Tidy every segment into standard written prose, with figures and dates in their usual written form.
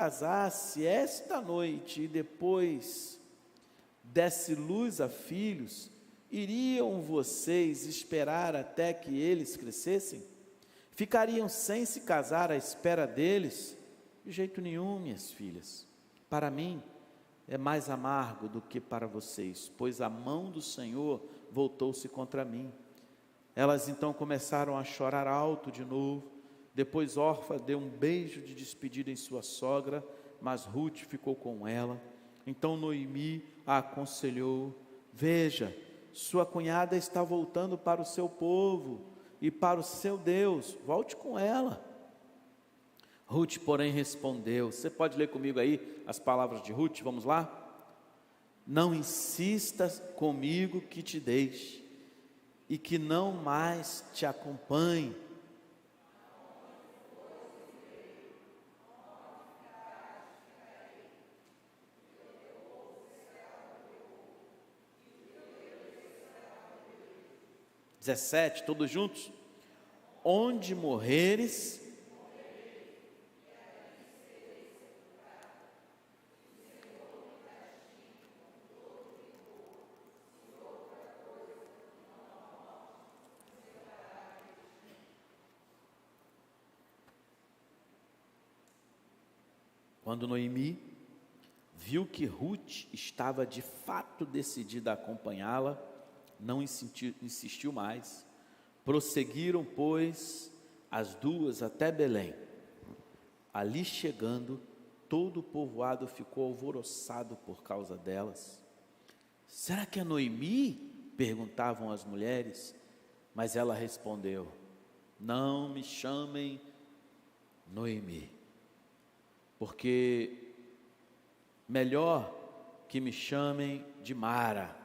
casasse esta noite e depois desse luz a filhos, iriam vocês esperar até que eles crescessem? Ficariam sem se casar à espera deles? De jeito nenhum, minhas filhas. Para mim é mais amargo do que para vocês, pois a mão do Senhor voltou-se contra mim. Elas então começaram a chorar alto de novo. Depois Orfa deu um beijo de despedida em sua sogra, mas Ruth ficou com ela. Então Noemi a aconselhou: veja, sua cunhada está voltando para o seu povo e para o seu Deus, volte com ela. Ruth, porém, respondeu, você pode ler comigo aí as palavras de Ruth, vamos lá? Não insistas comigo que te deixe e que não mais te acompanhe. (17) Todos juntos. Onde morreres, quando Noemi viu que Ruth estava de fato decidida a acompanhá-la, não insistiu mais. Prosseguiram, pois, as duas até Belém. Ali chegando, todo o povoado ficou alvoroçado por causa delas. Será que é Noemi? Perguntavam as mulheres. Mas ela respondeu: não me chamem Noemi, porque melhor que me chamem de Mara,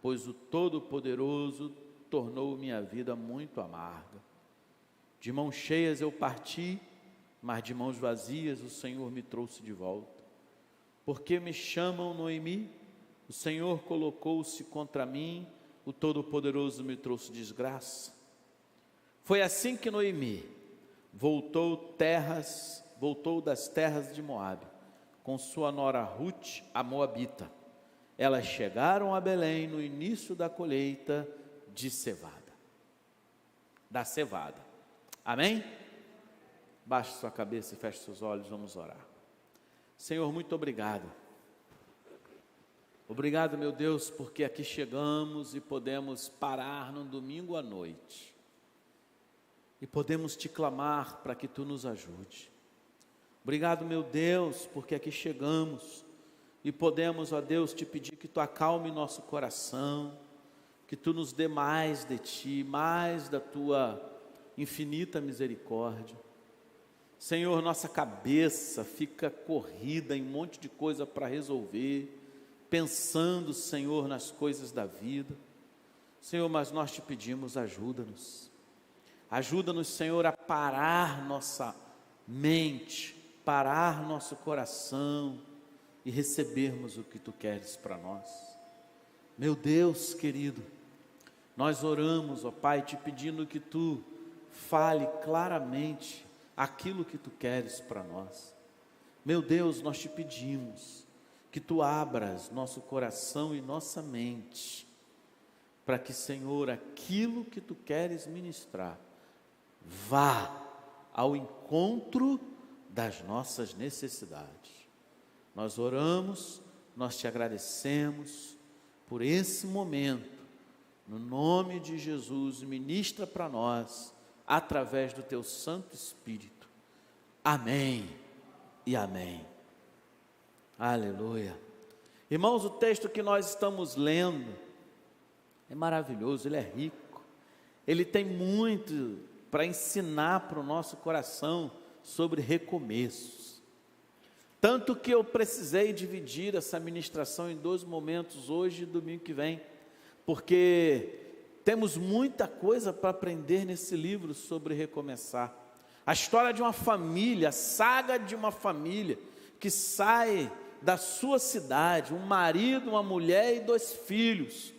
pois o Todo-Poderoso tornou minha vida muito amarga. De mãos cheias eu parti, mas de mãos vazias o Senhor me trouxe de volta. Porque me chamam Noemi? O Senhor colocou-se contra mim, o Todo-Poderoso me trouxe desgraça. Foi assim que Noemi voltou das terras de Moabe, com sua nora Ruth, a moabita. Elas chegaram a Belém no início da colheita da cevada. Amém? Baixe sua cabeça e feche seus olhos, vamos orar. Senhor, muito obrigado. Obrigado, meu Deus, porque aqui chegamos e podemos parar num domingo à noite. E podemos te clamar para que tu nos ajude. Obrigado, meu Deus, porque aqui chegamos e podemos, ó Deus, te pedir que tu acalme nosso coração, que tu nos dê mais de ti, mais da tua infinita misericórdia. Senhor, nossa cabeça fica corrida em um monte de coisa para resolver, pensando, Senhor, nas coisas da vida. Senhor, mas nós te pedimos, ajuda-nos. Ajuda-nos, Senhor, a parar nossa mente, parar nosso coração e recebermos o que tu queres para nós. Meu Deus querido, nós oramos, ó Pai, te pedindo que tu fale claramente aquilo que tu queres para nós. Meu Deus, nós te pedimos que tu abras nosso coração e nossa mente, para que, Senhor, aquilo que tu queres ministrar, vá ao encontro das nossas necessidades. Nós oramos, nós te agradecemos por esse momento, no nome de Jesus, ministra para nós, através do teu Santo Espírito. Amém e amém. Aleluia. Irmãos, o texto que nós estamos lendo é maravilhoso, ele é rico, ele tem muito para ensinar para o nosso coração sobre recomeços. Tanto que eu precisei dividir essa ministração em 2 momentos, hoje e domingo que vem, porque temos muita coisa para aprender nesse livro sobre recomeçar. A história de uma família, a saga de uma família que sai da sua cidade, um marido, uma mulher e 2 filhos,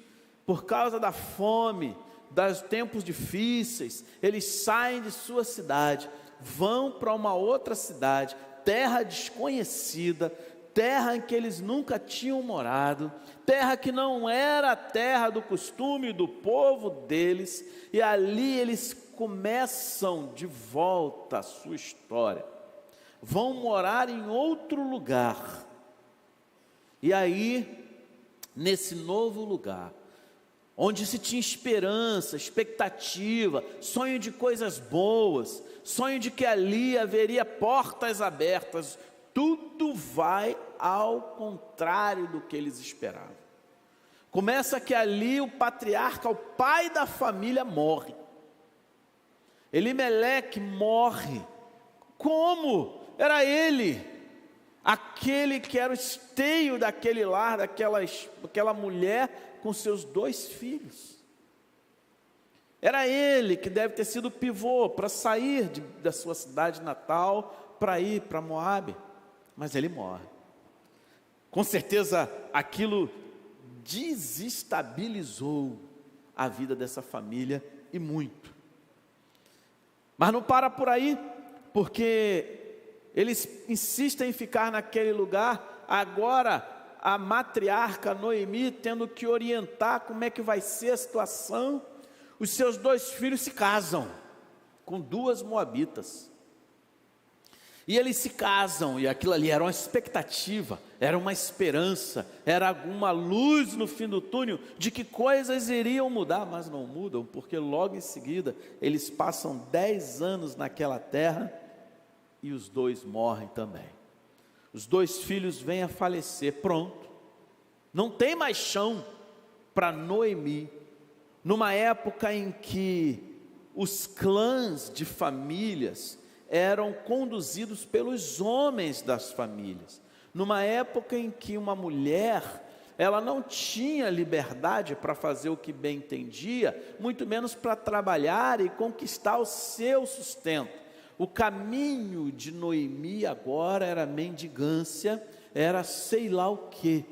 por causa da fome, dos tempos difíceis, eles saem de sua cidade, vão para uma outra cidade, terra desconhecida, terra em que eles nunca tinham morado, terra que não era a terra do costume do povo deles, e ali eles começam de volta a sua história, vão morar em outro lugar, e aí, nesse novo lugar, onde se tinha esperança, expectativa, sonho de coisas boas, sonho de que ali haveria portas abertas, tudo vai ao contrário do que eles esperavam. Começa que ali o patriarca, o pai da família, morre. Elimeleque morre. Como? Era ele, aquele que era o esteio daquele lar, daquela mulher com seus 2 filhos. Era ele que deve ter sido o pivô para sair da sua cidade natal, para ir para Moabe, mas ele morre. Com certeza aquilo desestabilizou a vida dessa família e muito. Mas não para por aí, porque eles insistem em ficar naquele lugar. Agora a matriarca Noemi tendo que orientar como é que vai ser a situação. Os seus 2 filhos se casam com 2 moabitas, e eles se casam, e aquilo ali era uma expectativa, era uma esperança, era alguma luz no fim do túnel, de que coisas iriam mudar, mas não mudam, porque logo em seguida, eles passam 10 anos naquela terra, e os 2 morrem também. Os 2 filhos vêm a falecer, pronto, não tem mais chão para Noemi, numa época em que os clãs de famílias eram conduzidos pelos homens das famílias, numa época em que uma mulher, ela não tinha liberdade para fazer o que bem entendia, muito menos para trabalhar e conquistar o seu sustento. O caminho de Noemi agora era mendigância, era sei lá o que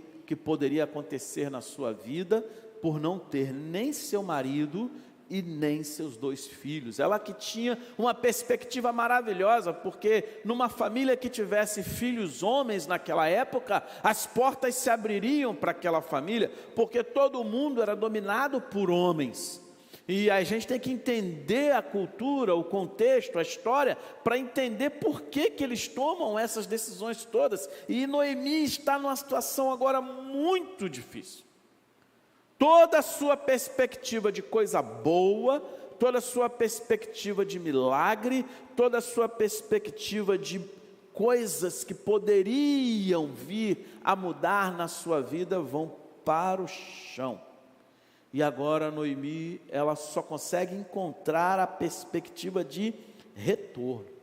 poderia acontecer na sua vida, por não ter nem seu marido e nem seus 2 filhos. Ela que tinha uma perspectiva maravilhosa, porque numa família que tivesse filhos homens naquela época, as portas se abririam para aquela família, porque todo mundo era dominado por homens. E a gente tem que entender a cultura, o contexto, a história, para entender por que eles tomam essas decisões todas. E Noemi está numa situação agora muito difícil. Toda a sua perspectiva de coisa boa, toda a sua perspectiva de milagre, toda a sua perspectiva de coisas que poderiam vir a mudar na sua vida, vão para o chão. E agora Noemi, ela só consegue encontrar a perspectiva de retorno.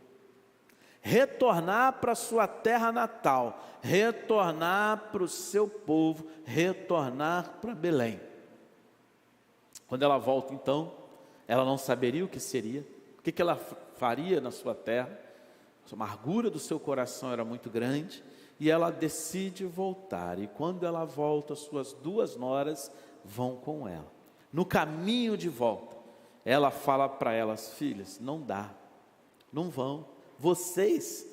Retornar para a sua terra natal, retornar para o seu povo, retornar para Belém. Quando ela volta então, ela não saberia o que seria, o que ela faria na sua terra, a amargura do seu coração era muito grande, e ela decide voltar, e quando ela volta, suas 2 noras vão com ela. No caminho de volta, ela fala para elas: filhas, não dá, não vão. Vocês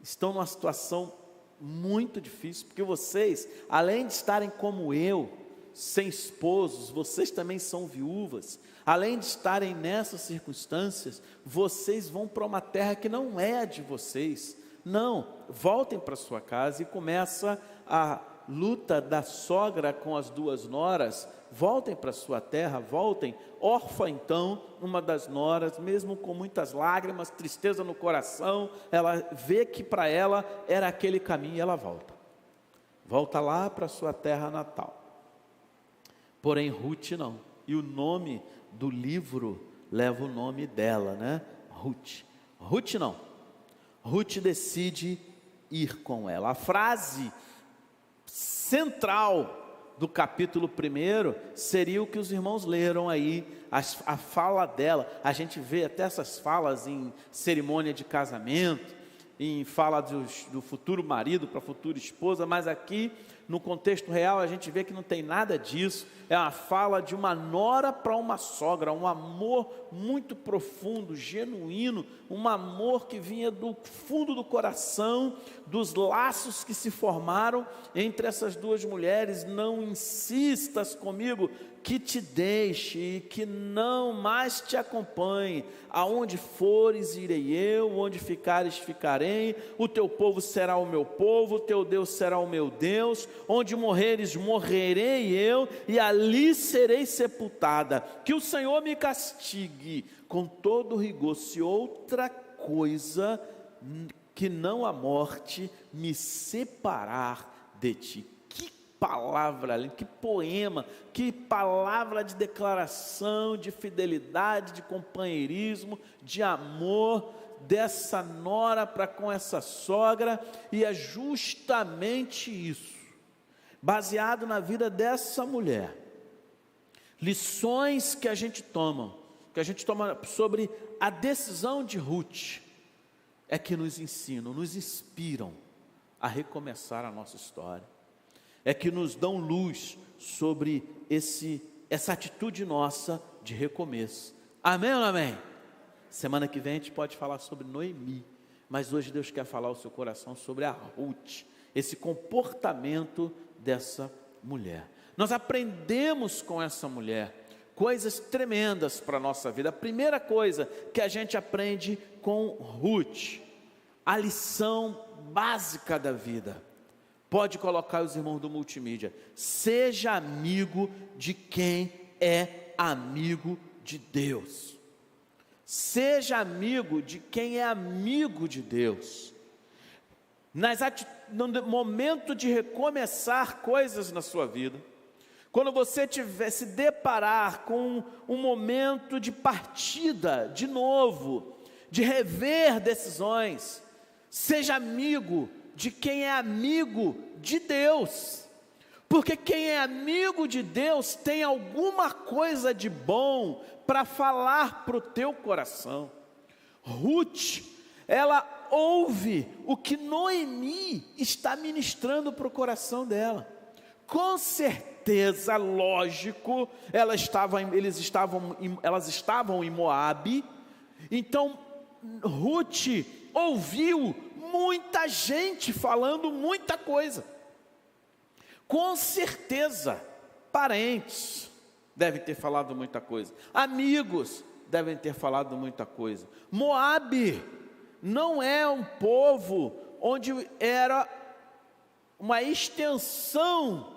estão numa situação muito difícil, porque vocês, além de estarem como eu, sem esposos, vocês também são viúvas. Além de estarem nessas circunstâncias, vocês vão para uma terra que não é a de vocês. Não, voltem para sua casa. E começa a luta da sogra com as 2 noras. Voltem para sua terra, voltem. Órfã então, uma das noras, mesmo com muitas lágrimas, tristeza no coração, ela vê que para ela era aquele caminho, e ela volta lá para sua terra natal. Porém Ruth não, e o nome do livro leva o nome dela, né? Ruth não, Ruth decide ir com ela. A frase central do capítulo 1 seria o que os irmãos leram aí, a fala dela. A gente vê até essas falas em cerimônia de casamento, em fala do futuro marido para a futura esposa, mas aqui no contexto real a gente vê que não tem nada disso. É uma fala de uma nora para uma sogra, um amor muito profundo, genuíno, um amor que vinha do fundo do coração, dos laços que se formaram entre essas duas mulheres. Não insistas comigo que te deixe e que não mais te acompanhe. Aonde fores, irei eu, onde ficares, ficarei. O teu povo será o meu povo, o teu Deus será o meu Deus. Onde morreres, morrerei eu, e ali serei sepultada. Que o Senhor me castigue com todo rigor, se outra coisa que não a morte me separar de ti. Que palavra, que poema, que palavra de declaração, de fidelidade, de companheirismo, de amor dessa nora para com essa sogra. E é justamente isso, baseado na vida dessa mulher, lições que a gente toma sobre a decisão de Ruth, é que nos ensinam, nos inspiram a recomeçar a nossa história, é que nos dão luz sobre essa atitude nossa de recomeço. Amém ou não amém? Semana que vem a gente pode falar sobre Noemi, mas hoje Deus quer falar ao seu coração sobre a Ruth, esse comportamento dessa mulher. Nós aprendemos com essa mulher coisas tremendas para a nossa vida. A primeira coisa que a gente aprende com Ruth, a lição básica da vida. Pode colocar os irmãos do multimídia: seja amigo de quem é amigo de Deus. Seja amigo de quem é amigo de Deus. No momento de recomeçar coisas na sua vida, quando você se deparar com um momento de partida, de novo, de rever decisões, seja amigo de quem é amigo de Deus, porque quem é amigo de Deus tem alguma coisa de bom para falar para o teu coração. Ruth, ela ouve o que Noemi está ministrando para o coração dela. Com certeza, lógico, elas estavam em Moabe. Então Ruth ouviu muita gente falando muita coisa. Com certeza, parentes devem ter falado muita coisa, amigos devem ter falado muita coisa. Moabe não é um povo onde era uma extensão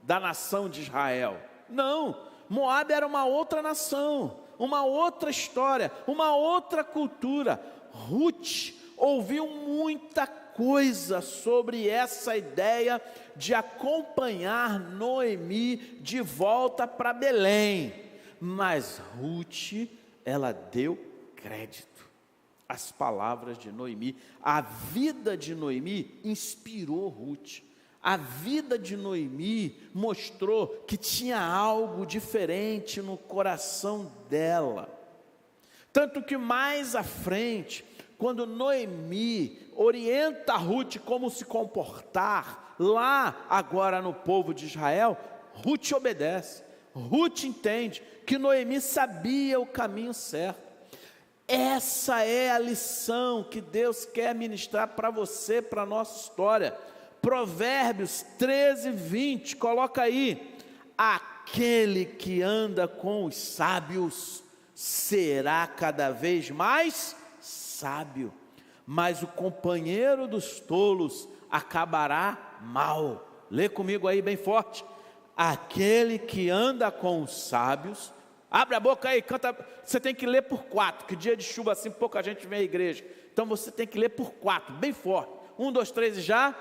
da nação de Israel. Não, Moabe era uma outra nação, uma outra história, uma outra cultura. Ruth ouviu muita coisa sobre essa ideia de acompanhar Noemi de volta para Belém, mas Ruth, ela deu crédito às palavras de Noemi. A vida de Noemi inspirou Ruth. A vida de Noemi mostrou que tinha algo diferente no coração dela. Tanto que mais à frente, quando Noemi orienta a Ruth como se comportar, lá agora no povo de Israel, Ruth obedece. Ruth entende que Noemi sabia o caminho certo. Essa é a lição que Deus quer ministrar para você, para a nossa história. Provérbios 13, 20, coloca aí: aquele que anda com os sábios será cada vez mais sábio, mas o companheiro dos tolos acabará mal. Lê comigo aí bem forte: aquele que anda com os sábios, abre a boca aí, canta. Você tem que ler por 4, que dia de chuva assim pouca gente vem à igreja, então você tem que ler por 4, bem forte. 1, 2, 3 e já.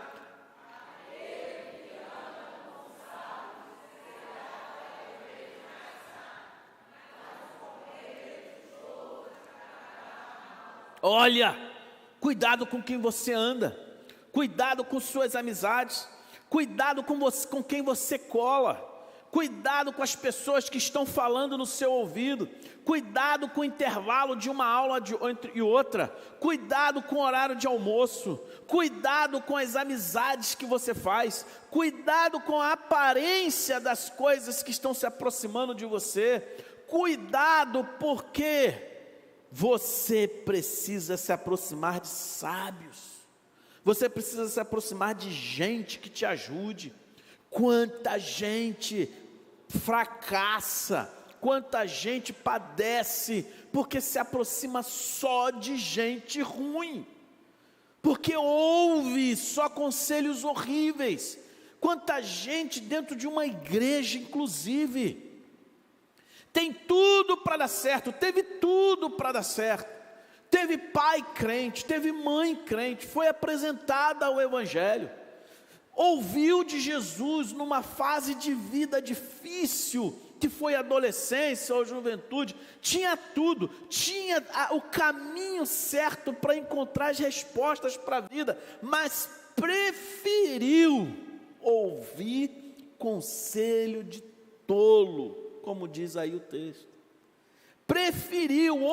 Olha, cuidado com quem você anda, cuidado com suas amizades, cuidado com quem você cola, cuidado com as pessoas que estão falando no seu ouvido, cuidado com o intervalo de uma aula e outra, cuidado com o horário de almoço, cuidado com as amizades que você faz, cuidado com a aparência das coisas que estão se aproximando de você, cuidado porque você precisa se aproximar de sábios, você precisa se aproximar de gente que te ajude. Quanta gente fracassa, quanta gente padece, porque se aproxima só de gente ruim, porque ouve só conselhos horríveis. Quanta gente dentro de uma igreja, inclusive, tem tudo para dar certo, teve tudo para dar certo, teve pai crente, teve mãe crente, foi apresentada ao Evangelho, ouviu de Jesus numa fase de vida difícil, que foi a adolescência ou juventude, tinha tudo, tinha o caminho certo para encontrar as respostas para a vida, mas preferiu ouvir conselho de tolo, como diz aí o texto. Preferiu,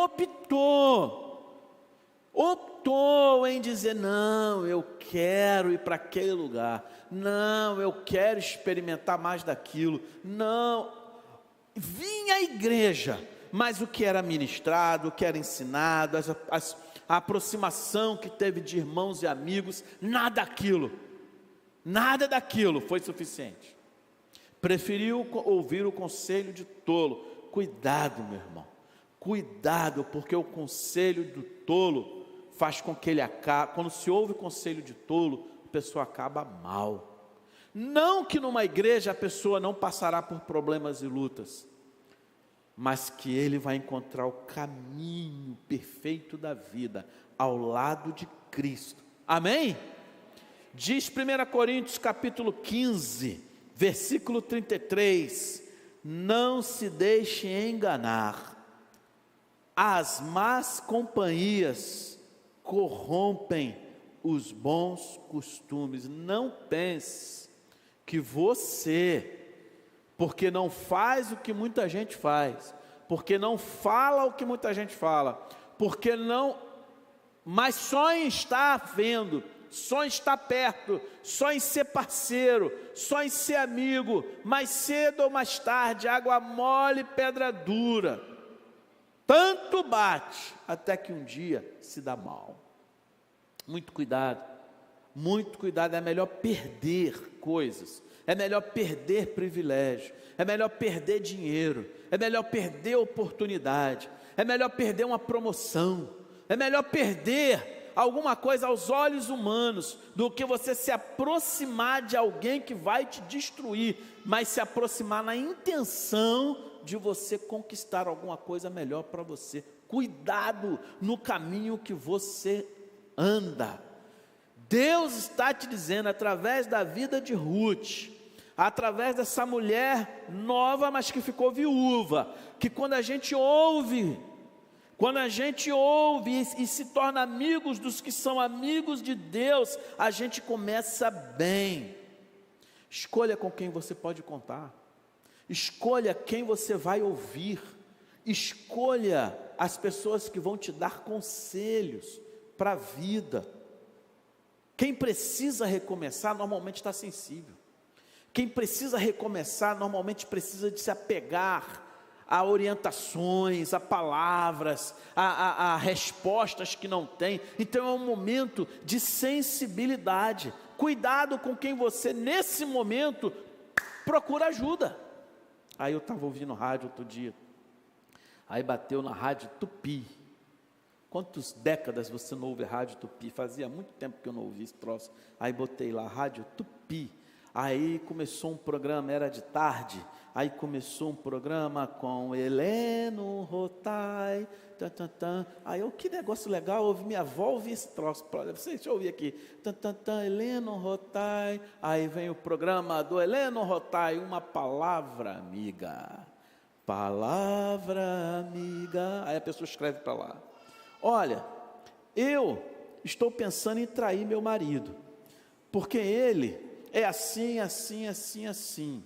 optou em dizer: não, eu quero ir para aquele lugar, não, eu quero experimentar mais daquilo, não, vinha à igreja, mas o que era ministrado, o que era ensinado, a aproximação que teve de irmãos e amigos, nada daquilo foi suficiente. Preferiu ouvir o conselho de tolo. Cuidado, meu irmão, cuidado, porque o conselho do tolo faz com que ele acabe. Quando se ouve o conselho de tolo, a pessoa acaba mal. Não que numa igreja a pessoa não passará por problemas e lutas, mas que ele vai encontrar o caminho perfeito da vida ao lado de Cristo. Amém? Diz 1 Coríntios capítulo 15, versículo 33, não se deixe enganar, as más companhias corrompem os bons costumes. Não pense que você, porque não faz o que muita gente faz, porque não fala o que muita gente fala, porque não, mas só em estar vendo, só em estar perto, só em ser parceiro, só em ser amigo, mais cedo ou mais tarde, água mole, pedra dura, tanto bate, até que um dia se dá mal. Muito cuidado, é melhor perder coisas, é melhor perder privilégio, é melhor perder dinheiro, é melhor perder oportunidade, é melhor perder uma promoção, é melhor perder alguma coisa aos olhos humanos, do que você se aproximar de alguém que vai te destruir, mas se aproximar na intenção de você conquistar alguma coisa melhor para você. Cuidado no caminho que você anda. Deus está te dizendo, através da vida de Ruth, através dessa mulher nova, mas que ficou viúva, que quando a gente ouve e se torna amigos dos que são amigos de Deus, a gente começa bem. Escolha com quem você pode contar, escolha quem você vai ouvir, escolha as pessoas que vão te dar conselhos para a vida. Quem precisa recomeçar normalmente está sensível, quem precisa recomeçar normalmente precisa de se apegar a orientações, a palavras, a respostas que não tem. Então é um momento de sensibilidade. Cuidado com quem você nesse momento procura ajuda. Aí eu estava ouvindo rádio outro dia, aí bateu na rádio Tupi. Quantas décadas você não ouve rádio Tupi? Fazia muito tempo que eu não ouvi esse troço. Aí botei lá, rádio Tupi. Aí começou um programa, era de tarde. Aí começou um programa com Heleno Rotai. Aí eu, que negócio legal, ouvi minha avó ouvir esse troço. Deixa eu ouvir aqui. Heleno Rotai. Aí vem o programa do Heleno Rotai, uma palavra amiga. Palavra amiga. Aí a pessoa escreve para lá: olha, eu estou pensando em trair meu marido, porque ele é assim, assim, assim, assim.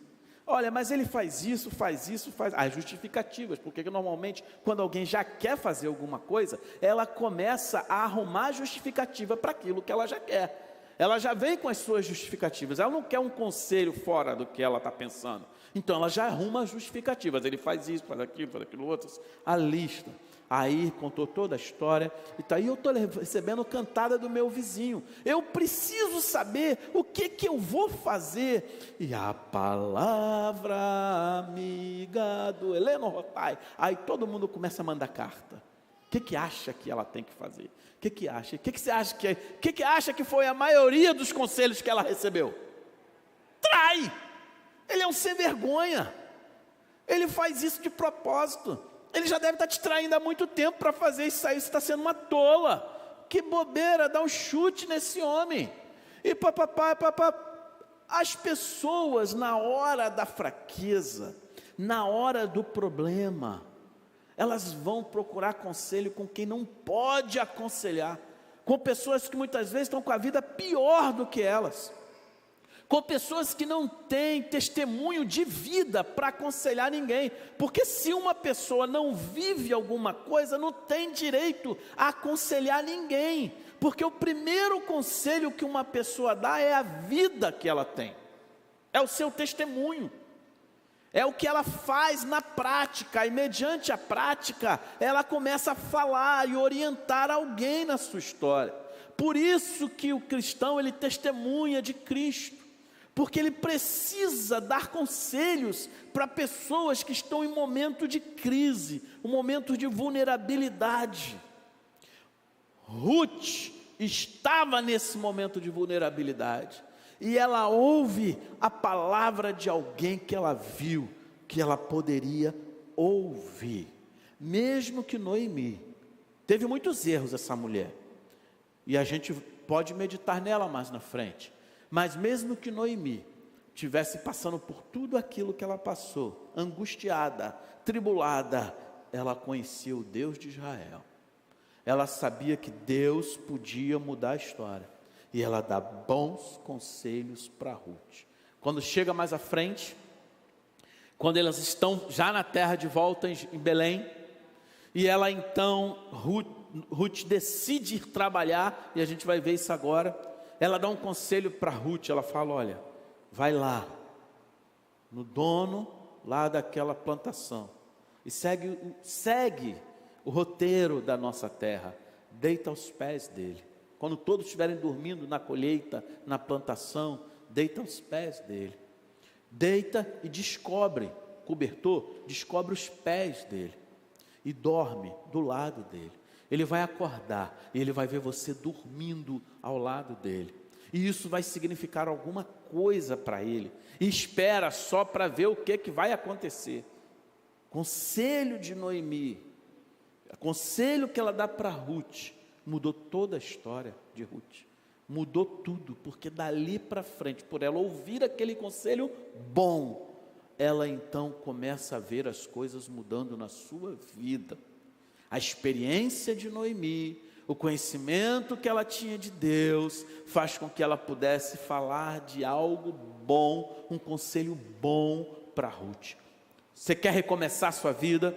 Olha, mas ele faz isso, faz as justificativas, porque normalmente quando alguém já quer fazer alguma coisa, ela começa a arrumar justificativa para aquilo que ela já quer. Ela já vem com as suas justificativas, ela não quer um conselho fora do que ela está pensando. Então ela já arruma as justificativas, ele faz isso, faz aquilo outro, a lista. Aí contou toda a história, e tá aí eu estou recebendo cantada do meu vizinho, eu preciso saber o que eu vou fazer, e a palavra amiga do Heleno Rotai, aí todo mundo começa a mandar carta, o que acha que ela tem que fazer, o que acha, o que você acha que acha que foi a maioria dos conselhos que ela recebeu? Trai, ele é um sem vergonha, ele faz isso de propósito. Ele já deve estar te traindo há muito tempo para fazer isso aí, você está sendo uma tola. Que bobeira, dá um chute nesse homem. E as pessoas na hora da fraqueza, na hora do problema, elas vão procurar conselho com quem não pode aconselhar, com pessoas que muitas vezes estão com a vida pior do que elas, com pessoas que não têm testemunho de vida para aconselhar ninguém, porque se uma pessoa não vive alguma coisa, não tem direito a aconselhar ninguém, porque o primeiro conselho que uma pessoa dá é a vida que ela tem, é o seu testemunho, é o que ela faz na prática, e mediante a prática, ela começa a falar e orientar alguém na sua história. Por isso que o cristão, ele testemunha de Cristo, porque ele precisa dar conselhos para pessoas que estão em momento de crise, um momento de vulnerabilidade. Ruth estava nesse momento de vulnerabilidade, e ela ouve a palavra de alguém que ela viu, que ela poderia ouvir, mesmo que Noemi, teve muitos erros essa mulher, e a gente pode meditar nela mais na frente, mas mesmo que Noemi estivesse passando por tudo aquilo que ela passou, angustiada, tribulada, ela conhecia o Deus de Israel, ela sabia que Deus podia mudar a história, e ela dá bons conselhos para Ruth. Quando chega mais à frente, quando elas estão já na terra de volta em Belém, e ela então, Ruth decide ir trabalhar, e a gente vai ver isso agora. Ela dá um conselho para Ruth, ela fala, olha, vai lá, no dono lá daquela plantação, e segue o roteiro da nossa terra, deita aos pés dele, quando todos estiverem dormindo na colheita, na plantação, deita aos pés dele, deita e descobre, cobertor, descobre os pés dele, e dorme do lado dele. Ele vai acordar, e ele vai ver você dormindo ao lado dele, e isso vai significar alguma coisa para ele, e espera só para ver o que vai acontecer. Conselho de Noemi, conselho que ela dá para Ruth, mudou toda a história de Ruth, mudou tudo, porque dali para frente, por ela ouvir aquele conselho bom, ela então começa a ver as coisas mudando na sua vida. A experiência de Noemi, o conhecimento que ela tinha de Deus, faz com que ela pudesse falar de algo bom, um conselho bom para Ruth. Você quer recomeçar a sua vida?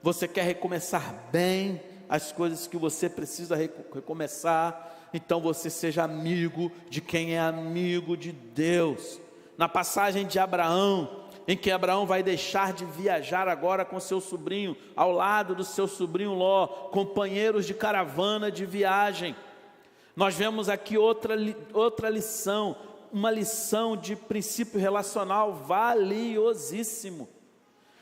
Você quer recomeçar bem as coisas que você precisa recomeçar? Então você seja amigo de quem é amigo de Deus. Na passagem de Abraão, em que Abraão vai deixar de viajar agora com seu sobrinho, ao lado do seu sobrinho Ló, companheiros de caravana de viagem. Nós vemos aqui outra lição, uma lição de princípio relacional valiosíssimo,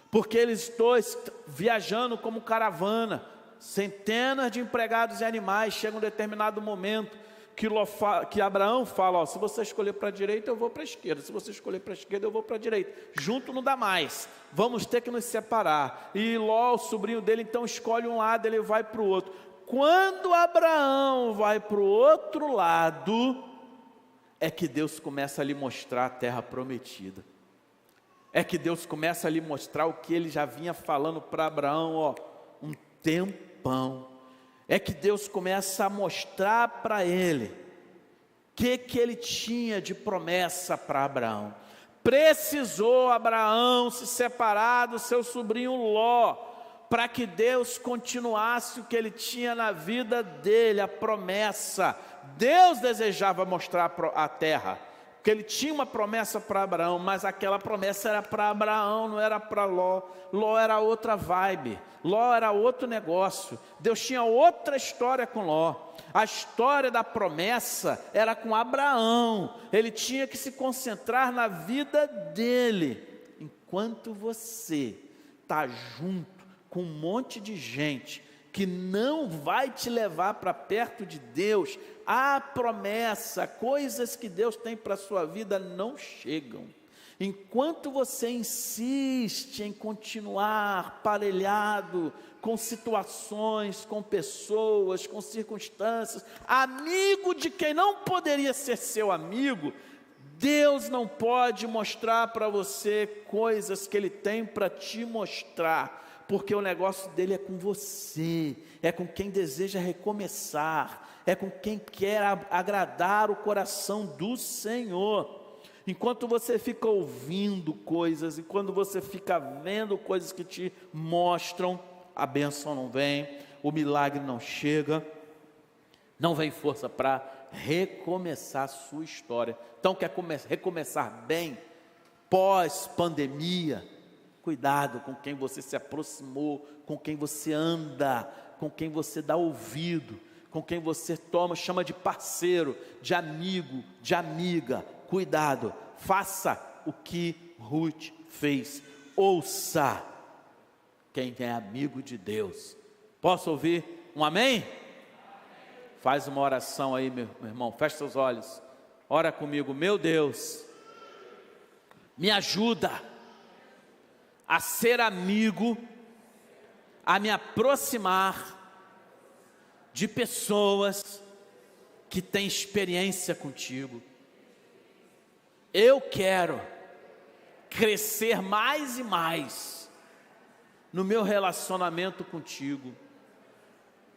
porque eles dois viajando como caravana, centenas de empregados e animais, chega um determinado momento, que Abraão fala, ó, se você escolher para a direita, eu vou para a esquerda, se você escolher para a esquerda, eu vou para a direita, junto não dá mais, vamos ter que nos separar. E Ló, o sobrinho dele, então escolhe um lado, ele vai para o outro. Quando Abraão vai para o outro lado, é que Deus começa a lhe mostrar a terra prometida, é que Deus começa a lhe mostrar o que ele já vinha falando para Abraão, ó, um tempão. É que Deus começa a mostrar para ele o que ele tinha de promessa para Abraão. precisou Abraão se separar do seu sobrinho Ló, para que Deus continuasse o que ele tinha na vida dele, a promessa. Deus desejava mostrar a terra, porque ele tinha uma promessa para Abraão, mas aquela promessa era para Abraão, não era para Ló. Ló era outra vibe, Ló era outro negócio. Deus tinha outra história com Ló. A história da promessa era com Abraão. Ele tinha que se concentrar na vida dele. Enquanto você está junto com um monte de gente que não vai te levar para perto de Deus, a promessa, coisas que Deus tem para a sua vida não chegam. Enquanto você insiste em continuar parelhado com situações, com pessoas, com circunstâncias, amigo de quem não poderia ser seu amigo, Deus não pode mostrar para você coisas que Ele tem para te mostrar, porque o negócio dele é com você, é com quem deseja recomeçar, é com quem quer agradar o coração do Senhor. Enquanto você fica ouvindo coisas, e quando você fica vendo coisas que te mostram, a bênção não vem, o milagre não chega, não vem força para recomeçar a sua história. Então quer recomeçar bem, pós-pandemia, cuidado com quem você se aproximou, com quem você anda, com quem você dá ouvido, com quem você chama de parceiro, de amigo, de amiga. Cuidado, faça o que Ruth fez, ouça quem é amigo de Deus. Posso ouvir um amém? Faz uma oração aí, meu irmão, fecha seus olhos, ora comigo. Meu Deus, me ajuda a ser amigo, a me aproximar de pessoas que têm experiência contigo. Eu quero crescer mais e mais no meu relacionamento contigo.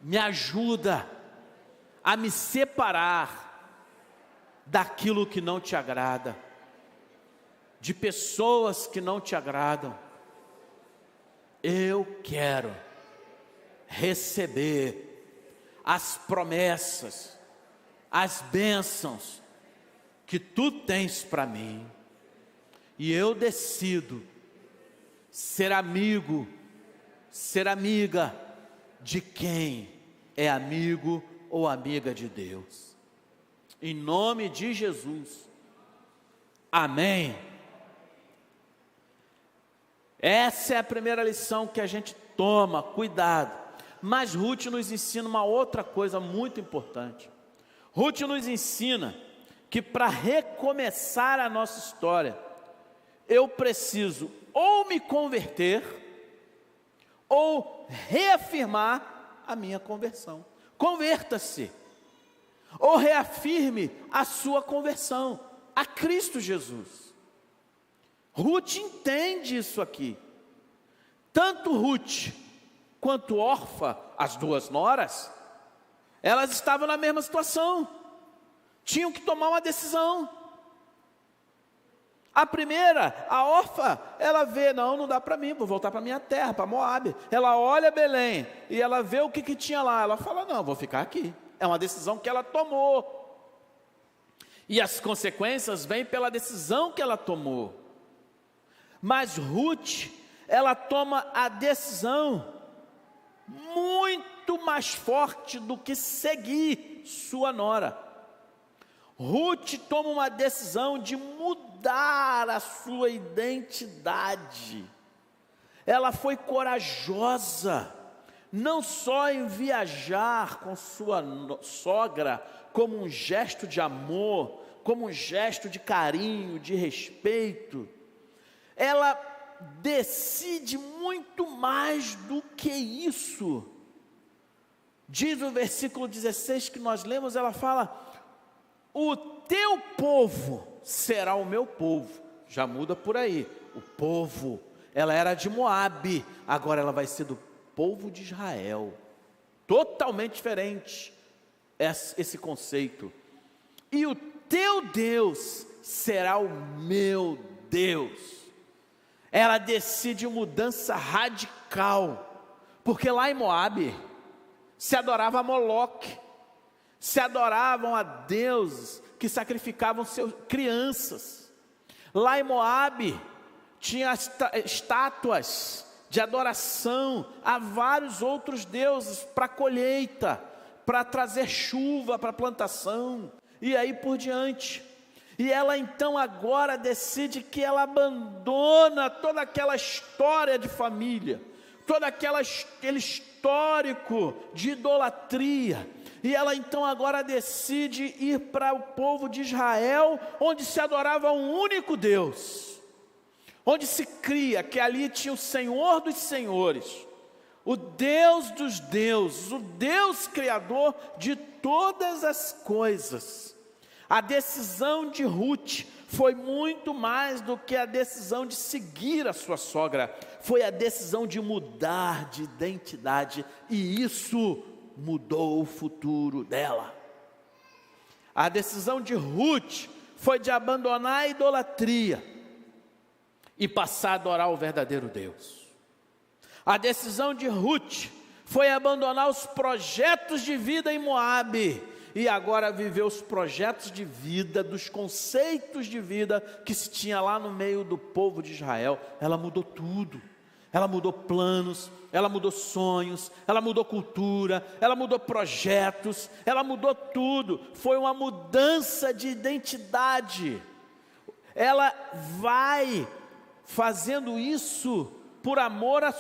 Me ajuda a me separar daquilo que não te agrada, de pessoas que não te agradam. Eu quero receber as promessas, as bênçãos que tu tens para mim, e eu decido ser amigo, ser amiga de quem é amigo ou amiga de Deus, em nome de Jesus, amém. Essa é a primeira lição que a gente toma, cuidado. Mas Ruth nos ensina uma outra coisa muito importante. Ruth nos ensina que para recomeçar a nossa história, eu preciso ou me converter, ou reafirmar a minha conversão. Converta-se, ou reafirme a sua conversão a Cristo Jesus. Ruth entende isso aqui. Tanto Ruth quanto Orfa, as duas noras, elas estavam na mesma situação. Tinham que tomar uma decisão. A primeira, a Orfa, ela vê, não dá para mim, vou voltar para minha terra, para Moabe. Ela olha Belém e ela vê o que tinha lá. Ela fala, não, vou ficar aqui. É uma decisão que ela tomou. E as consequências vêm pela decisão que ela tomou. Mas Ruth, ela toma a decisão muito mais forte do que seguir sua nora. Ruth toma uma decisão de mudar a sua identidade. Ela foi corajosa, não só em viajar com sua sogra, como um gesto de amor, como um gesto de carinho, de respeito. Ela decide muito mais do que isso. Diz o versículo 16 que nós lemos, ela fala: o teu povo será o meu povo. Já muda por aí, o povo. Ela era de Moabe, agora ela vai ser do povo de Israel. Totalmente diferente esse conceito. E o teu Deus será o meu Deus. Ela decide mudança radical, porque lá em Moabe se adorava a Moloque, se adoravam a deuses que sacrificavam suas crianças. Lá em Moabe tinha estátuas de adoração a vários outros deuses para colheita, para trazer chuva para a plantação, e aí por diante. E ela então agora decide que ela abandona toda aquela história de família, todo aquele histórico de idolatria, e ela então agora decide ir para o povo de Israel, onde se adorava um único Deus, onde se cria que ali tinha o Senhor dos senhores, o Deus dos deuses, o Deus criador de todas as coisas. A decisão de Ruth foi muito mais do que a decisão de seguir a sua sogra, foi a decisão de mudar de identidade, e isso mudou o futuro dela. A decisão de Ruth foi de abandonar a idolatria e passar a adorar o verdadeiro Deus. A decisão de Ruth foi abandonar os projetos de vida em Moabe e agora viver os projetos de vida, dos conceitos de vida que se tinha lá no meio do povo de Israel. Ela mudou tudo. Ela mudou planos, ela mudou sonhos, ela mudou cultura, ela mudou projetos, ela mudou tudo. Foi uma mudança de identidade. Ela vai fazendo isso por amor à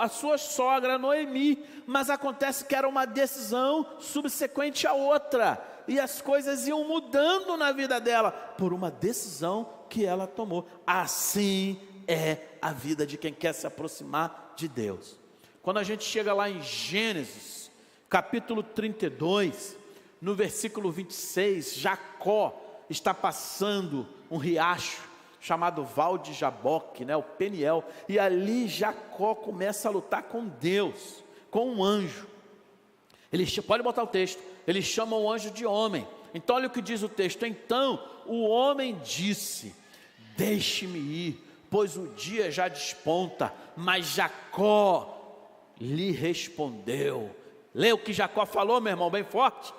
sua sogra Noemi, mas acontece que era uma decisão subsequente à outra, e as coisas iam mudando na vida dela, por uma decisão que ela tomou. Assim é a vida de quem quer se aproximar de Deus. Quando a gente chega lá em Gênesis, capítulo 32, no versículo 26, Jacó está passando um riacho, chamado Val de Jaboque, o Peniel, e ali Jacó começa a lutar com Deus, com um anjo. Pode botar o texto, ele chama o anjo de homem. Então olha o que diz o texto: então o homem disse, deixe-me ir, pois o dia já desponta. Mas Jacó lhe respondeu. Lê o que Jacó falou, meu irmão, bem forte.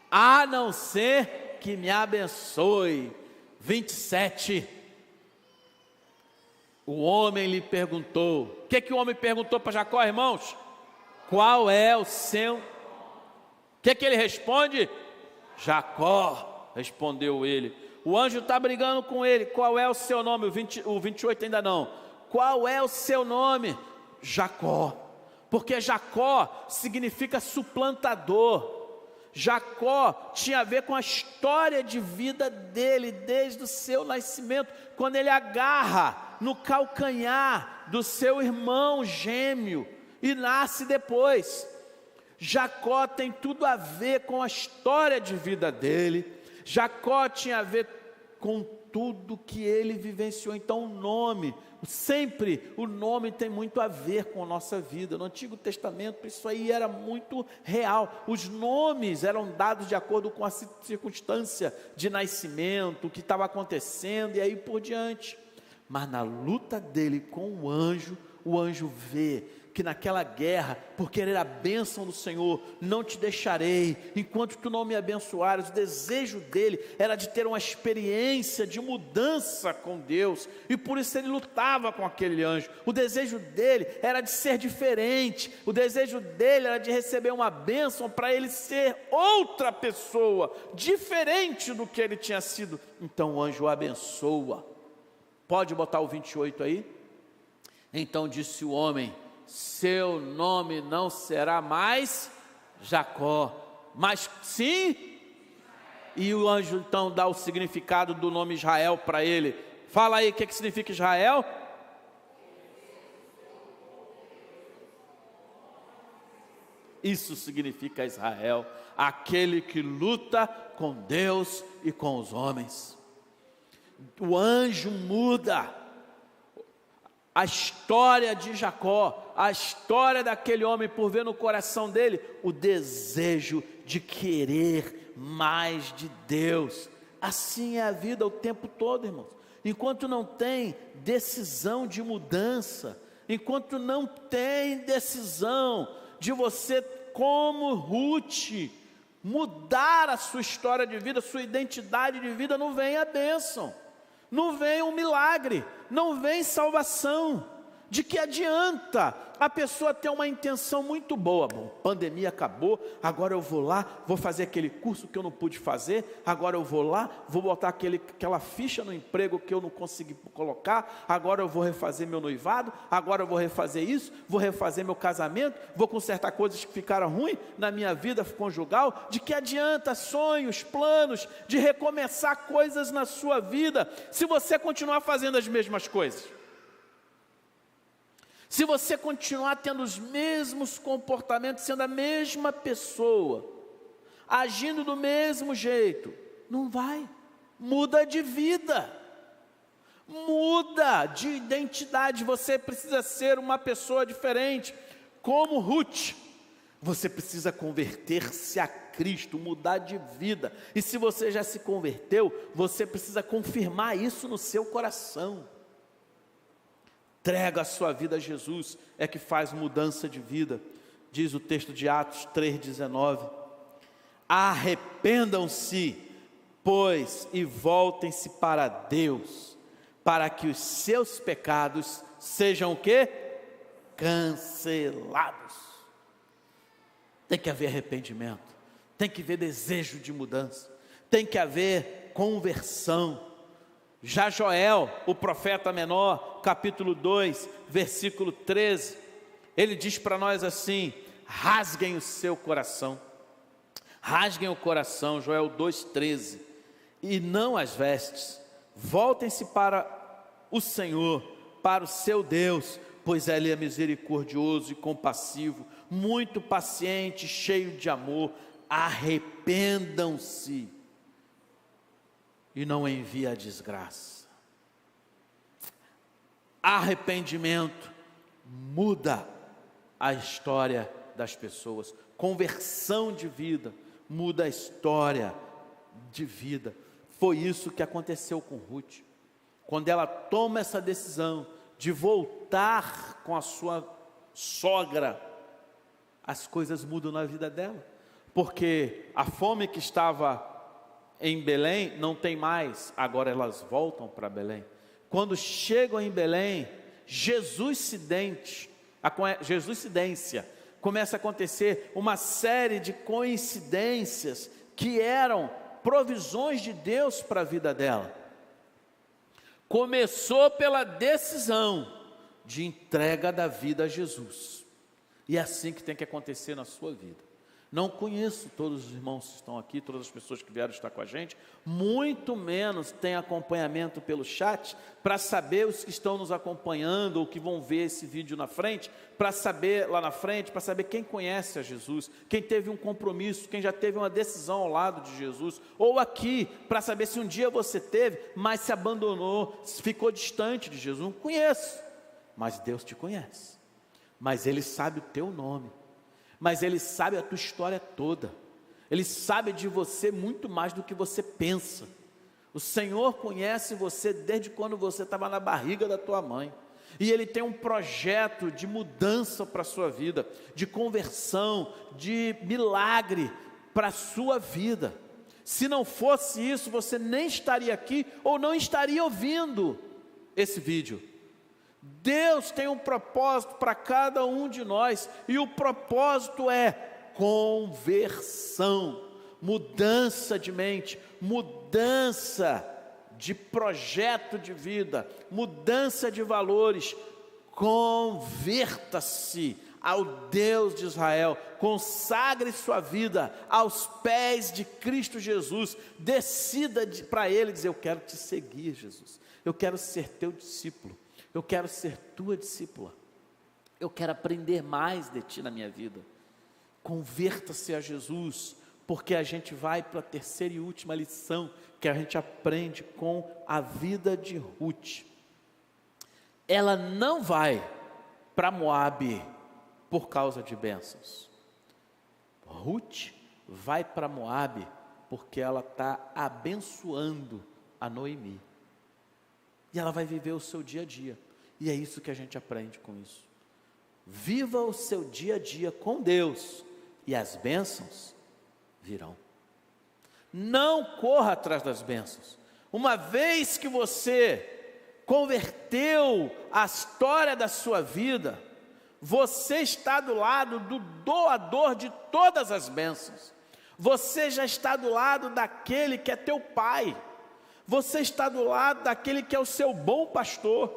A não ser que me abençoe. 27. O homem lhe perguntou. O que o homem perguntou para Jacó, irmãos? Qual é o seu? O que ele responde? Jacó, respondeu ele. O anjo está brigando com ele. Qual é o seu nome? O 28 ainda não. Qual é o seu nome? Jacó. Porque Jacó significa suplantador. Jacó tinha a ver com a história de vida dele, desde o seu nascimento, quando ele agarra no calcanhar do seu irmão gêmeo e nasce depois. Jacó tem tudo a ver com a história de vida dele. Jacó tinha a ver com tudo que ele vivenciou. Então o nome, sempre o nome tem muito a ver com a nossa vida. No Antigo Testamento isso aí era muito real. Os nomes eram dados de acordo com a circunstância de nascimento, o que estava acontecendo e aí por diante. Mas na luta dele com o anjo vê que naquela guerra, por querer a bênção do Senhor, não te deixarei, enquanto tu não me abençoares. O desejo dele era de ter uma experiência de mudança com Deus, e por isso ele lutava com aquele anjo. O desejo dele era de ser diferente, o desejo dele era de receber uma bênção para ele ser outra pessoa, diferente do que ele tinha sido. Então o anjo o abençoa. Pode botar o 28 aí? Então disse o homem: seu nome não será mais Jacó, mas sim. E o anjo então dá o significado do nome Israel para ele. Fala aí, o que significa Israel? Isso significa Israel, aquele que luta com Deus e com os homens. O anjo muda a história de Jacó, a história daquele homem, por ver no coração dele o desejo de querer mais de Deus, Assim é a vida o tempo todo, irmãos. Enquanto não tem decisão de mudança, enquanto não tem decisão de você, como Ruth, mudar a sua história de vida, a sua identidade de vida, não vem a bênção, não vem um milagre, não vem salvação. De que adianta a pessoa ter uma intenção muito boa? Bom, pandemia acabou, agora eu vou lá, vou fazer aquele curso que eu não pude fazer, agora eu vou lá, vou botar aquela ficha no emprego que eu não consegui colocar, agora eu vou refazer meu noivado, agora eu vou refazer isso, vou refazer meu casamento, vou consertar coisas que ficaram ruins na minha vida conjugal. De que adianta sonhos, planos, de recomeçar coisas na sua vida, se você continuar fazendo as mesmas coisas? Se você continuar tendo os mesmos comportamentos, sendo a mesma pessoa, agindo do mesmo jeito, não vai. Muda de vida, muda de identidade. Você precisa ser uma pessoa diferente, como Ruth. Você precisa converter-se a Cristo, mudar de vida. E se você já se converteu, você precisa confirmar isso no seu coração. Entrega a sua vida a Jesus, é que faz mudança de vida. Diz o texto de Atos 3,19: arrependam-se, pois, e voltem-se para Deus, para que os seus pecados sejam o quê? Cancelados. Tem que haver arrependimento, tem que haver desejo de mudança, tem que haver conversão. Já Joel, o profeta menor, capítulo 2, versículo 13, ele diz para nós assim: rasguem o seu coração, rasguem o coração, Joel 2,13, e não as vestes, voltem-se para o Senhor, para o seu Deus, pois Ele é misericordioso e compassivo, muito paciente, cheio de amor. Arrependam-se e não envia a desgraça. Arrependimento muda a história das pessoas. Conversão de vida muda a história de vida. Foi isso que aconteceu com Ruth. Quando ela toma essa decisão de voltar com a sua sogra, as coisas mudam na vida dela. Porque a fome que estava em Belém não tem mais, agora elas voltam para Belém. Quando chegam em Belém, Jesuscidência, começa a acontecer uma série de coincidências que eram provisões de Deus para a vida dela. Começou pela decisão de entrega da vida a Jesus, e é assim que tem que acontecer na sua vida. Não conheço todos os irmãos que estão aqui, todas as pessoas que vieram estar com a gente, muito menos tem acompanhamento pelo chat, para saber os que estão nos acompanhando, ou que vão ver esse vídeo na frente, para saber lá na frente, para saber quem conhece a Jesus, quem teve um compromisso, quem já teve uma decisão ao lado de Jesus, ou aqui, para saber se um dia você teve, mas se abandonou, ficou distante de Jesus. Não conheço, mas Deus te conhece, mas Ele sabe o teu nome, mas Ele sabe a tua história toda, Ele sabe de você muito mais do que você pensa. O Senhor conhece você desde quando você estava na barriga da tua mãe, e Ele tem um projeto de mudança para a sua vida, de conversão, de milagre para a sua vida. Se não fosse isso, você nem estaria aqui, ou não estaria ouvindo esse vídeo. Deus tem um propósito para cada um de nós, e o propósito é conversão, mudança de mente, mudança de projeto de vida, mudança de valores. Converta-se ao Deus de Israel, consagre sua vida aos pés de Cristo Jesus, decida para Ele dizer: eu quero te seguir, Jesus, eu quero ser teu discípulo, eu quero ser tua discípula, eu quero aprender mais de ti na minha vida. Converta-se a Jesus, porque a gente vai para a terceira e última lição que a gente aprende com a vida de Ruth. Ela não vai para Moabe por causa de bênçãos. Ruth vai para Moabe porque ela está abençoando a Noemi. E ela vai viver o seu dia a dia. E é isso que a gente aprende com isso. Viva o seu dia a dia com Deus, e as bênçãos virão. Não corra atrás das bênçãos. Uma vez que você converteu a história da sua vida, você está do lado do doador de todas as bênçãos. Você já está do lado daquele que é teu pai. Você está do lado daquele que é o seu bom pastor.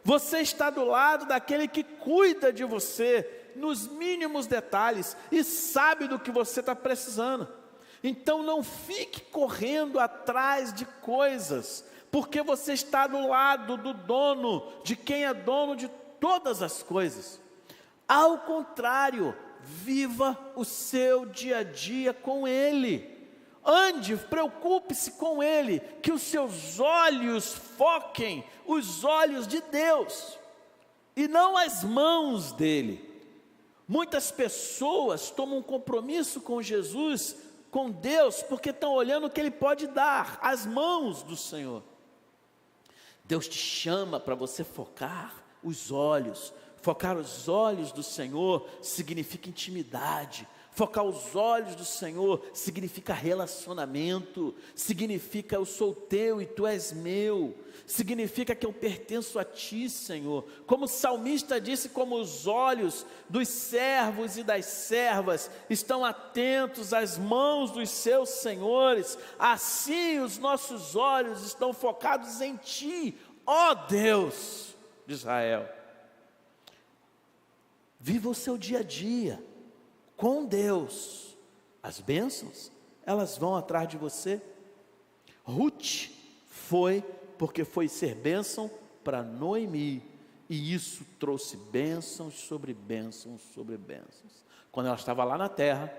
Você está do lado daquele que cuida de você nos mínimos detalhes e sabe do que você está precisando. Então não fique correndo atrás de coisas, porque você está do lado do dono, de quem é dono de todas as coisas. Ao contrário, viva o seu dia a dia com Ele. Ande, preocupe-se com Ele, que os seus olhos foquem os olhos de Deus, e não as mãos dEle. Muitas pessoas tomam um compromisso com Jesus, com Deus, porque estão olhando o que Ele pode dar, as mãos do Senhor. Deus te chama para você focar os olhos. Focar os olhos do Senhor significa intimidade. Focar os olhos do Senhor significa relacionamento, significa eu sou teu e tu és meu, significa que eu pertenço a ti, Senhor. Como o salmista disse, como os olhos dos servos e das servas estão atentos às mãos dos seus senhores, assim os nossos olhos estão focados em ti, ó Deus de Israel. Viva o seu dia a dia com Deus. As bênçãos, elas vão atrás de você. Ruth foi porque foi ser bênção para Noemi, e isso trouxe bênçãos sobre bênçãos sobre bênçãos. Quando ela estava lá na terra,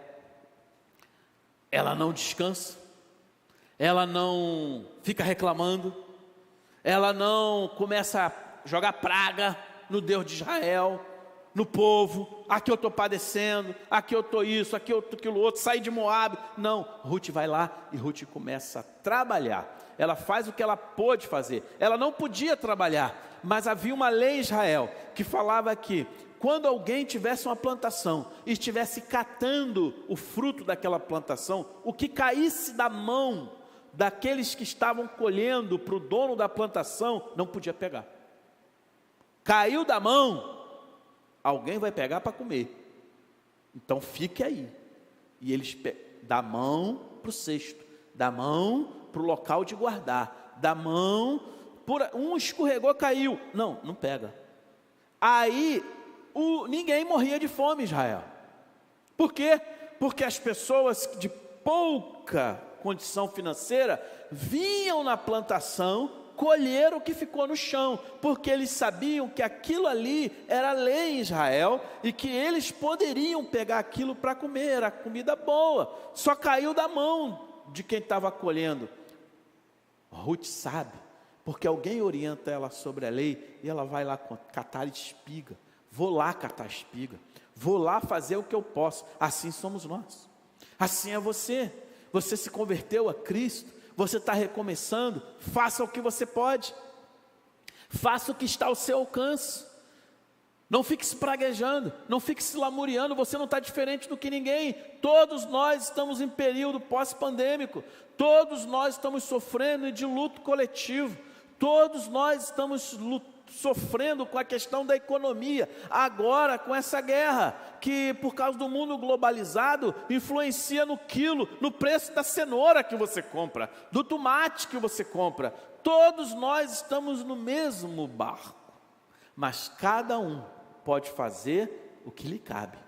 ela não descansa, ela não fica reclamando, ela não começa a jogar praga no Deus de Israel, no povo. Aqui eu estou padecendo, aqui eu estou isso, aqui eu estou aquilo outro, saí de Moabe. Não, Ruth vai lá e Ruth começa a trabalhar. Ela faz o que ela pôde fazer. Ela não podia trabalhar, mas havia uma lei em Israel que falava que quando alguém tivesse uma plantação e estivesse catando o fruto daquela plantação, o que caísse da mão daqueles que estavam colhendo para o dono da plantação, não podia pegar. Caiu da mão, alguém vai pegar para comer. Então fique aí. E eles da mão para o cesto, da mão para o local de guardar, da mão, um escorregou, caiu. Não pega. Aí ninguém morria de fome em Israel. Por quê? Porque as pessoas de pouca condição financeira vinham na plantação colher o que ficou no chão, porque eles sabiam que aquilo ali era lei em Israel, e que eles poderiam pegar aquilo para comer, era comida boa, só caiu da mão de quem estava colhendo. Ruth sabe, porque alguém orienta ela sobre a lei, e ela vai lá catar espiga. Vou lá catar espiga, vou lá fazer o que eu posso. Assim somos nós, assim é você. Você se converteu a Cristo, você está recomeçando, faça o que você pode, faça o que está ao seu alcance, não fique se praguejando, não fique se lamuriando, você não está diferente do que ninguém. Todos nós estamos em período pós-pandêmico, todos nós estamos sofrendo de luto coletivo, todos nós estamos sofrendo com a questão da economia, agora com essa guerra, que por causa do mundo globalizado, influencia no quilo, no preço da cenoura que você compra, do tomate que você compra. Todos nós estamos no mesmo barco, mas cada um pode fazer o que lhe cabe.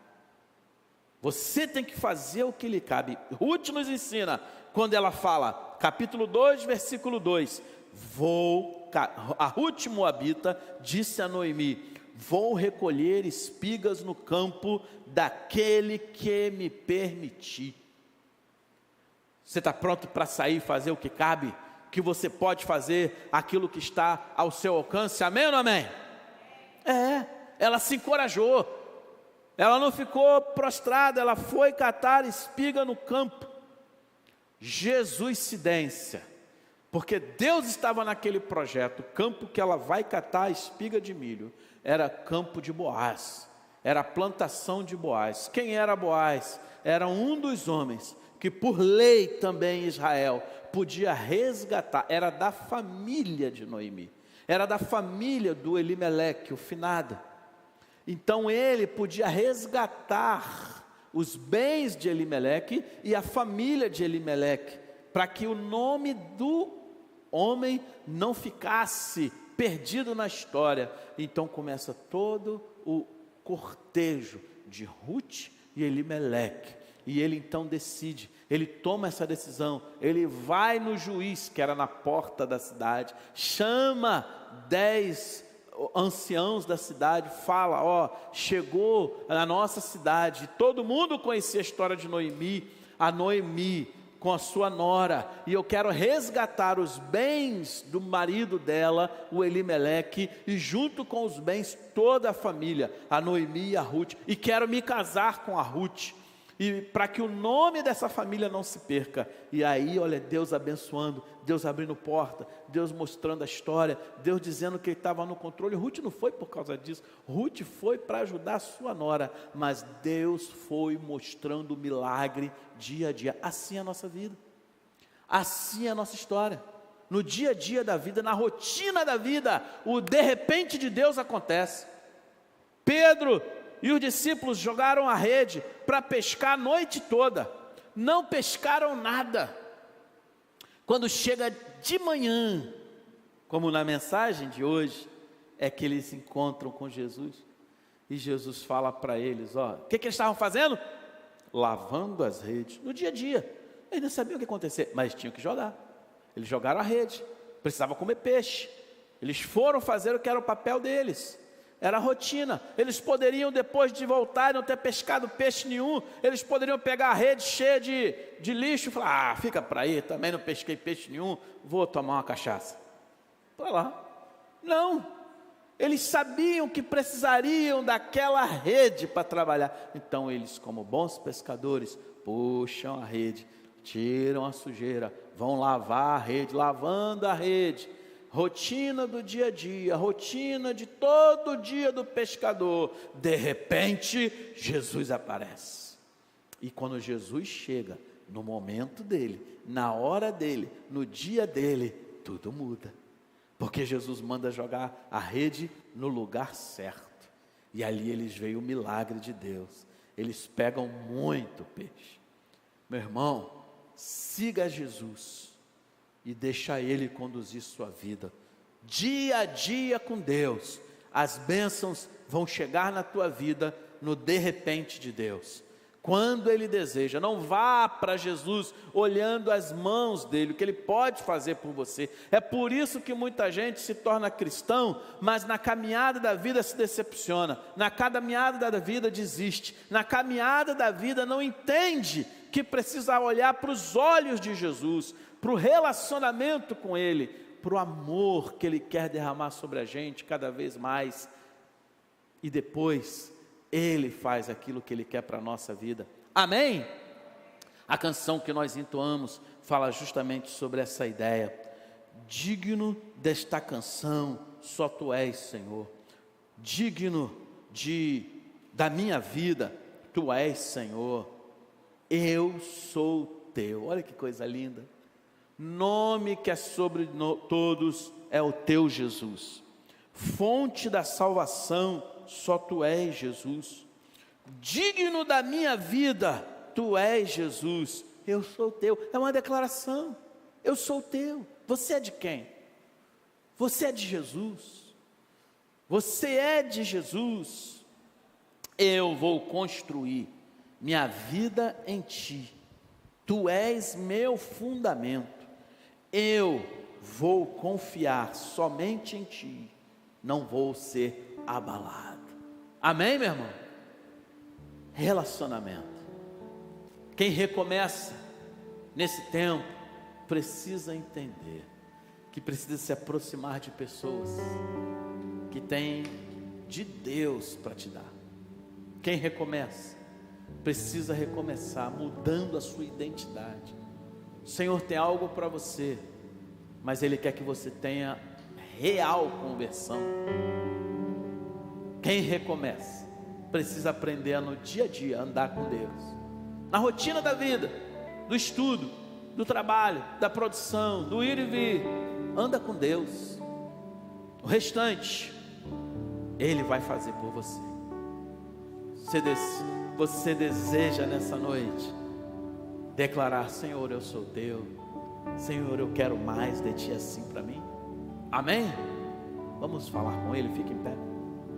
Você tem que fazer o que lhe cabe. Ruth nos ensina, quando ela fala, capítulo 2, versículo 2, a Ruth moabita disse a Noemi: vou recolher espigas no campo daquele que me permitir. Você está pronto para sair e fazer o que cabe? Que você pode fazer aquilo que está ao seu alcance? Amém ou não amém? Ela se encorajou, ela não ficou prostrada, ela foi catar espiga no campo. Jesuscidência, porque Deus estava naquele projeto. O campo que ela vai catar a espiga de milho era campo de Boaz, era a plantação de Boaz. Quem era Boaz? Era um dos homens que por lei também em Israel podia resgatar, era da família de Noemi, era da família do Elimeleque, o finado. Então ele podia resgatar os bens de Elimeleque e a família de Elimeleque, para que o nome do homem não ficasse perdido na história. Então começa todo o cortejo de Ruth e Elimeleque, e ele então decide, ele toma essa decisão, ele vai no juiz, que era na porta da cidade, chama 10 anciãos da cidade, fala, ó, chegou na nossa cidade, todo mundo conhecia a história de Noemi, a Noemi com a sua nora, e eu quero resgatar os bens do marido dela, o Elimeleque, e junto com os bens toda a família, a Noemi e a Ruth, e quero me casar com a Ruth, e para que o nome dessa família não se perca. E aí, olha, Deus abençoando, Deus abrindo porta, Deus mostrando a história, Deus dizendo que Ele estava no controle. Ruth não foi por causa disso, Ruth foi para ajudar a sua nora, mas Deus foi mostrando o milagre dia a dia. Assim é a nossa vida, assim é a nossa história, no dia a dia da vida, na rotina da vida, o de repente de Deus acontece. Pedro e os discípulos jogaram a rede para pescar a noite toda, não pescaram nada. Quando chega de manhã, como na mensagem de hoje, é que eles se encontram com Jesus, e Jesus fala para eles, ó, o que eles estavam fazendo? Lavando as redes, no dia a dia. Eles não sabiam o que ia acontecer, mas tinham que jogar. Eles jogaram a rede, precisavam comer peixe, eles foram fazer o que era o papel deles, era a rotina. Eles poderiam, depois de voltar, não ter pescado peixe nenhum, eles poderiam pegar a rede cheia de lixo e falar, ah, fica para aí, também não pesquei peixe nenhum, vou tomar uma cachaça. Para lá. Não, eles sabiam que precisariam daquela rede para trabalhar. Então eles, como bons pescadores, puxam a rede, tiram a sujeira, vão lavar a rede, lavando a rede. Rotina do dia a dia, rotina de todo dia do pescador. De repente, Jesus aparece. E quando Jesus chega, no momento dele, na hora dele, no dia dele, tudo muda. Porque Jesus manda jogar a rede no lugar certo. E ali eles veem o milagre de Deus. Eles pegam muito peixe. Meu irmão, siga Jesus e deixa Ele conduzir sua vida, dia a dia com Deus. As bênçãos vão chegar na tua vida no de repente de Deus, quando Ele deseja. Não vá para Jesus olhando as mãos dEle, o que Ele pode fazer por você. É por isso que muita gente se torna cristão, mas na caminhada da vida se decepciona, na caminhada da vida desiste, na caminhada da vida não entende que precisa olhar para os olhos de Jesus, para o relacionamento com Ele, para o amor que Ele quer derramar sobre a gente cada vez mais, e depois Ele faz aquilo que Ele quer para a nossa vida. Amém? A canção que nós entoamos fala justamente sobre essa ideia. Digno desta canção, só Tu és, Senhor. Digno da minha vida, Tu és, Senhor. Eu sou Teu. Olha que coisa linda. Nome que é sobre todos é o Teu Jesus. Fonte da salvação, só Tu és, Jesus. Digno da minha vida, Tu és, Jesus. Eu sou Teu. É uma declaração. Eu sou Teu. Você é de quem? Você é de Jesus. Você é de Jesus. Eu vou construir minha vida em Ti. Tu és meu fundamento. Eu vou confiar somente em Ti. Não vou ser abalado. Amém, meu irmão? Relacionamento. Quem recomeça nesse tempo precisa entender que precisa se aproximar de pessoas que têm de Deus para te dar. Quem recomeça precisa recomeçar mudando a sua identidade, O Senhor tem algo para você, mas Ele quer que você tenha real conversão. Quem recomeça precisa aprender no dia a dia andar com Deus, na rotina da vida, do estudo, do trabalho, da produção, do ir e vir. Anda com Deus. O restante Ele vai fazer por você. Você deseja nessa noite declarar: Senhor, eu sou teu. Senhor, eu quero mais de ti assim para mim. Amém? Vamos falar com Ele, fique em pé.